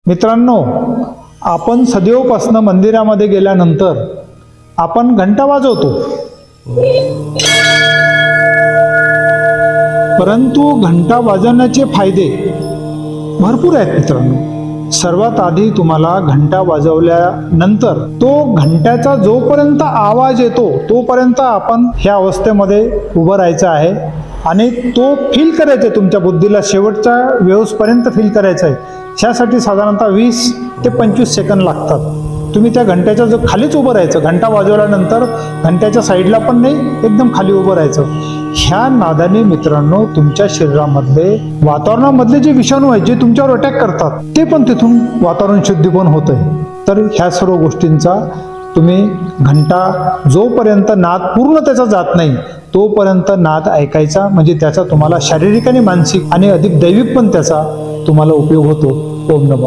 मित्रांनो, आपण सदैवपासनं मंदिरामध्ये गेल्यानंतर आपण घंटा वाजवतो, परंतु घंटा वाजवण्याचे फायदे भरपूर आहेत मित्रांनो। सर्वात आधी तुम्हाला घंटा वाजवल्यानंतर तो घंट्याचा जोपर्यंत आवाज येतो तोपर्यंत आपण ह्या अवस्थेमध्ये उभं राहायचं आहे आणि तो फील करायचा आहे, तुमच्या बुद्धीला शेवटच्या वेळेपर्यंत फील करायचं आहे। ह्यासाठी साधारणतः 20 ते 25 सेकंद लागतात। तुम्ही त्या घंट्याच्या जो खालीच उभं राहायचं, घंटा वाजवल्यानंतर घंट्याच्या साईडला पण नाही, एकदम खाली उभं राहायचं। ह्या नादाने मित्रांनो तुमच्या शरीरामधले वातावरणामधले जे विषाणू आहेत जे तुमच्यावर अटॅक करतात ते पण तिथून वातावरण शुद्धीकरण होत आहे। तर ह्या सर्व गोष्टींचा तुम्ही घंटा जोपर्यंत नाद पूर्ण त्याचा जात नाही तोपर्यंत नाद ऐकायचा, म्हणजे त्याचा तुम्हाला शारीरिक आणि मानसिक आणि अधिक दैविक पण त्याचा तुम्हाला उपयोग होतो। ओम नमः।